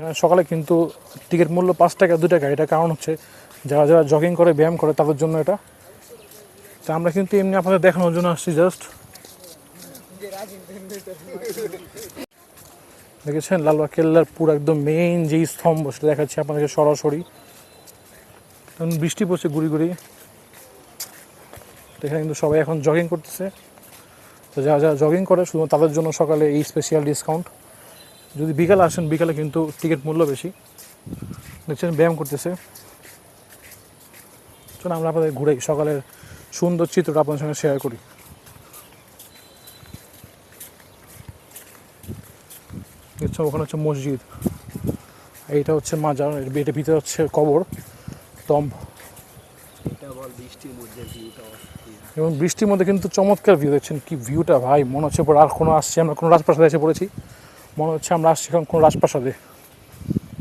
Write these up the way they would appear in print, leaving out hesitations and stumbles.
এখানে সকালে কিন্তু টিকিট মূল্য 5 টাকা 2 টাকা। এটা কারণ হচ্ছে যারা যারা জগিং করে ব্যায়াম করে তাদের জন্য এটা। তা আমরা কিন্তু এমনি আপনাদের দেখানোর জন্য আসছি জাস্ট। দেখেছেন লালবাগ কেল্লার পুরো একদম মেইন যে স্তম্ভ সেটা দেখাচ্ছি আপনাদেরকে সরাসরি। এখন বৃষ্টি পড়ছে গুড়ি গুড়ি, এখানে কিন্তু সবাই এখন জগিং করতেছে। তো যারা যারা জগিং করে শুধু তাদের জন্য সকালে এই স্পেশাল ডিসকাউন্ট। যদি বিকালে আসেন বিকালে কিন্তু টিকিট মূল্য বেশি। দেখছেন ব্যায়াম করতেছে। চলুন আমরা আপনাদের ঘুরে সকালের সুন্দর চিত্রটা আপনাদের সঙ্গে শেয়ার করি। দেখছেন ওখানে হচ্ছে মসজিদ, এইটা হচ্ছে মাজার, এটার ভিতরে হচ্ছে কবর স্তম্ভ। এবং বৃষ্টির মধ্যে কিন্তু চমৎকার ভিউ। দেখছেন কি ভিউটা ভাই, মনে হচ্ছে পরে আর কোনো আসছি আমরা কোনো রাজপ্রাসাদে এসে পড়েছি, মনে হচ্ছে আমরা আসছি এখন কোনো রাজপ্রাসাদে।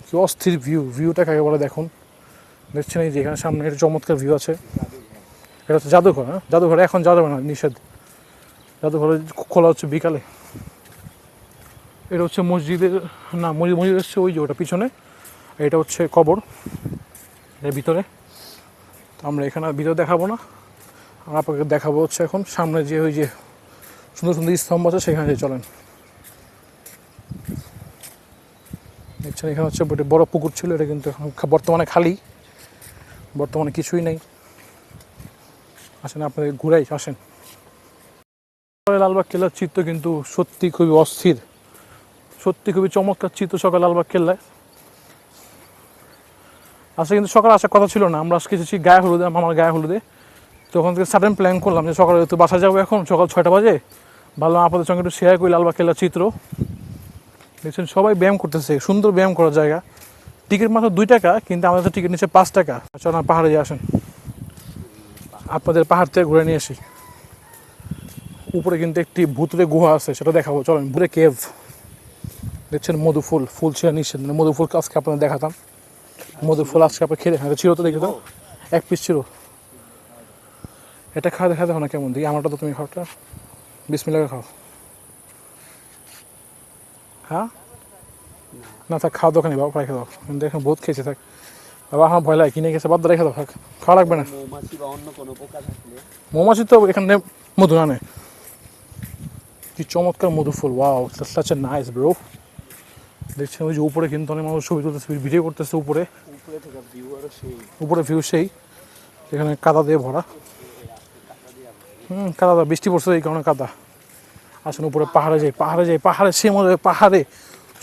কি অস্থির ভিউটা কাকে বলে দেখুন। দেখছেন এই যে এখানে সামনে একটা চমৎকার ভিউ আছে, এটা হচ্ছে জাদুঘর। হ্যাঁ, জাদুঘরে এখন যাওয়া যাবে না, নিষেধ। জাদুঘরে খোলা হচ্ছে বিকালে। এটা হচ্ছে মসজিদের না, মসজিদ হচ্ছে ওই যে ওটা পিছনে, এটা হচ্ছে কবর এর ভিতরে। তো আমরা এখানে ভিতরে দেখাবো না, আমরা আপনাকে দেখাবো হচ্ছে এখন সামনে যে ওই যে সুন্দর সুন্দর স্তম্ভ আছে সেখানে যে চলেন। দেখছেন এখানে হচ্ছে বড় পুকুর ছিল, এটা কিন্তু এখন বর্তমানে খালি, বর্তমানে কিছুই নেই। আসেন আপনাদের ঘুরাই আসেন। লালবাগ কেল্লার চিত্র কিন্তু সত্যি খুবই অস্থির, সত্যি খুবই চমৎকার চিত্র সকাল লালবাগ কেল্লায়। আজকে কিন্তু সকালে আসার কথা ছিল না, আমরা আজকে এসেছি গায়ে হলুদে, আমার গায়ে হলুদে। তো ওখান থেকে সাডেন প্ল্যান করলাম যে সকালে তো বাসা যাবো, এখন সকাল 6টা বাজে, ভাবলাম আপনাদের সঙ্গে একটু শেয়ার করি লালবাগ কেল্লার চিত্র। দেখছেন সবাই ব্যায়াম করতেছে, সুন্দর ব্যায়াম করার জায়গা। টিকিট মাত্র 2 টাকা, কিন্তু আমাদের টিকিট নিচ্ছে 5 টাকা। চলুন পাহাড়ে দিয়ে আসেন, আপনাদের পাহাড় থেকে ঘুরে নিয়ে আসি। উপরে কিন্তু একটি ভুতুরে গুহা আছে, সেটা দেখাবো চলেন। ভুতুরে কেভ। দেখছেন মধুফুল, ফুল ছিল নিশ্চিত, মধুফুল আজকে আপনাদের দেখাতাম। মধুফুল আজকে আপনার খেয়ে দেখা ছিল তো, দেখে তো 1 পিস ছিল। এটা খাওয়া দেখা দেখো না কেমন দিই, আমারটা তো তুমি খাওয়াটা বিসমিল্লাহ খাও। হ্যাঁ না থাক, খাওয়া দোকানে বাবা রেখে দাও, দেখুন বহুত খেয়েছে থাক বাবা। আমার ভয় লাগে, কিনে গেছে বাদ রেখে দাও, থাক খাওয়া লাগবে না। মৌমাছি তো এখানে মধু আনে। কি চমৎকার মধুফুল, wow such a nice bro. দেখছেন ওই যে উপরে কিন্তু অনেক মানুষ ছবি তুলতেছে, ভিডিও করতেছে। উপরে ভিউ সেই, এখানে কাদা দিয়ে ভরা। কাদা, বৃষ্টি পড়ছে এই কারণে কাদা। আসেন উপরে পাহাড়ে যাই, পাহাড়ে সে মনে হয় পাহাড়ে।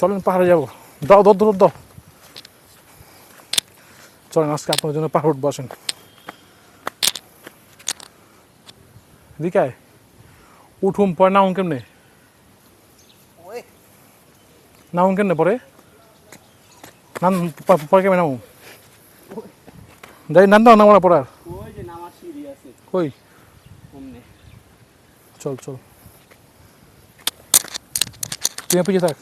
চলেন পাহাড়ে যাবো, দাও দাও। চলেন আজকে আপনাদের জন্য পাহাড় উঠবো, আসেন দিকায় উঠুম পরে নাউন কেমনে পরে পরে কেমন নামুম যাই নান দাও নামা পড়ার কই। চল তুই পিছিয়ে থাক।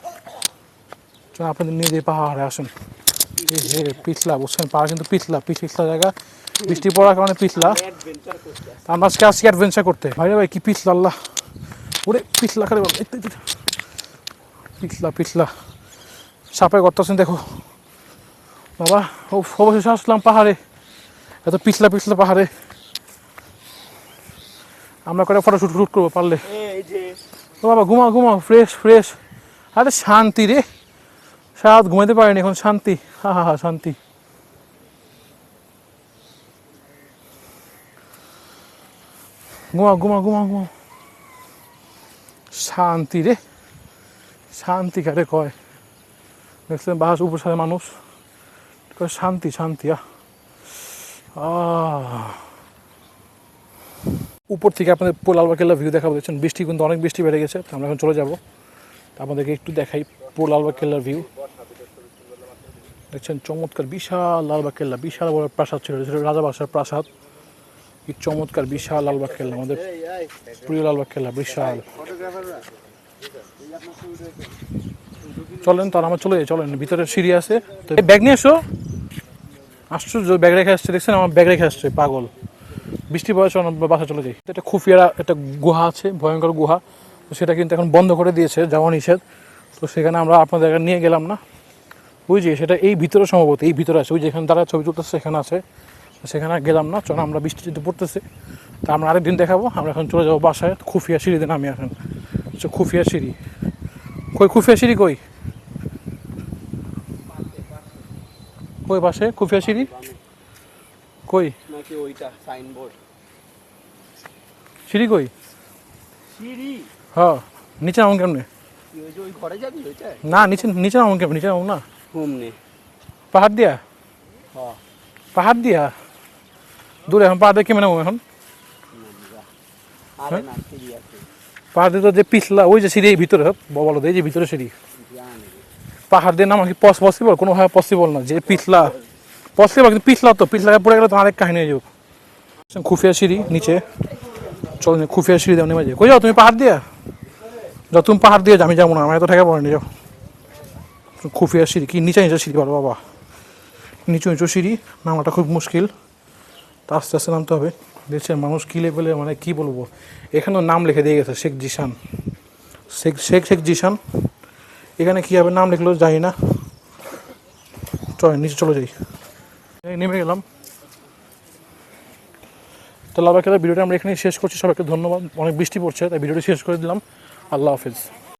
চল আপনাদের নিয়ে যাই পাহাড়ে, আসেন। পিছলা বুঝছেন, পাহাড় কিন্তু পিছলা জায়গা, বৃষ্টি পড়ার কারণে পিছলা। আমরা আজকে আসছি অ্যাডভেঞ্চার করতে। ভাই কি পিছলা, আল্লাহ ওরে পিছলা খারে পিছলা সাপে করতেছেন দেখো বাবা। ও অবশেষে আসলাম পাহাড়ে, এত পিছলা পাহাড়ে। আমরা করে ফটো শুট করবো পারলে। ও বাবা ঘুমাও ফ্রেশ। আরে শান্তি রে, সারাত ঘুমাইতে পারিনি, এখন শান্তি। হা শান্তি। ঘুমাও শান্তি রে, শান্তি কারে কয়। দেখছেন বাহাস উপর সাথে মানুষ কয় শান্তি। উপর থেকে আপনাদের লালবাগ কেল্লা ভিউ দেখাবো। দেখছেন বৃষ্টি কিন্তু অনেক বৃষ্টি বেড়ে গেছে, আমরা এখন চলে যাবো। আপনাদেরকে একটু দেখাই লালবাগ কেল্লার ভিউ। দেখছেন চমৎকার বিশাল লালবাগ কেল্লা, বিশাল বড় প্রাসাদ ছিল, রাজা বাদশার প্রাসাদ। কি চমৎকার বিশাল লালবাগ কেল্লা, আমাদের প্রিয় লালবাগ কেল্লা বিশাল। চলেন তার আমার চলেন ভিতরে সিঁড়ি আছে। তো ব্যাগ নিয়ে এসো, আশ্চর্য ব্যাগ রেখে আসছে। দেখছেন আমার ব্যাগ রেখে আসছে, পাগল। বৃষ্টি বয়সে বাসা চলে যাই। এটা খুফিয়া একটা গুহা আছে, ভয়ঙ্কর গুহা। তো সেটা কিন্তু এখন বন্ধ করে দিয়েছে, যাওয়া নিষেধ। তো সেখানে আমরা আপনাদের নিয়ে গেলাম না, ওই যে সেটা এই ভিতরে সম্ভবত, এই ভিতরে আছে, ওই যেখানে তারা ছবি তুলতেছে সেখানে আছে। সেখানে আর গেলাম না, চলো আমরা বৃষ্টি যদি পড়তেছে তা আমরা আরেকদিন দেখাবো। আমরা এখন চলে যাবো বাসায়, খুফিয়া সিঁড়িতে নামি এখন। আচ্ছা খুফিয়া সিঁড়ি কই, খুফিয়া সিঁড়ি কই, কই পাশে খুফিয়া সিঁড়ি কই, নাকি ওইটা সাইনবোর্ড সিঁড়ি কই? সিঁড়ি হ্যাঁ নিচে নামুন কেমনে? কি ওই যে ওই ঘরে যাবি ওইটা? না নিচে নিচে নামুন কেমন, নিচে নামুন না, ঘুমনে পাহাড় দিয়া, হ্যাঁ পাহাড় দিয়া দূরে এখন পাহাড় দিয়ে কেমন নামো এখন? আরে না সিঁড়ি আছে পাহাড় দিয়ে তো যে পিছলা ওই যে সিঁড়ি এই ভিতরে বলো এই যে ভিতরে সিঁড়ি, জানি পাহাড় দিয়ে নামা কি পসিবল? কোনোভাবে পসিবল না, যে পিছলা পসিবল কিন্তু পিছলা তো, পিছলা পড়ে গেলে তো আরেক কাহিনী হয়ে যাবে। খুফিয়া সিঁড়ি নিচে, চলো খুফিয়া সিঁড়ি দেওয়া নেমে যাই। কই যাও তুমি পাহাড় দিয়া? যাও তুমি পাহাড় দিয়ে, আমি যাবো না, আমি এত টাকা পড়েনি, যাও। খুফিয়া সিঁড়ি কি নিচে নিচে সিঁড়ি, বলো বাবা নিচু নিচু সিঁড়ি, নামাটা খুব মুশকিল, তা আস্তে আস্তে নামতে হবে। দেখছেন মানুষ কী লেভেলে, মানে কী বলবো, এখানেও নাম লিখে দিয়ে গেছে শেখ জিশান, শেখ জিশান। এখানে কী হবে নাম লিখলো জানি না, চল নিচে চলে যাই। নেমে গেলাম। তো লাভার খেলার ভিডিওটা আমরা এখানেই শেষ করছি। সবাইকে ধন্যবাদ, অনেক বৃষ্টি পড়ছে তাই ভিডিওটি শেষ করে দিলাম। আল্লাহ হাফিজ।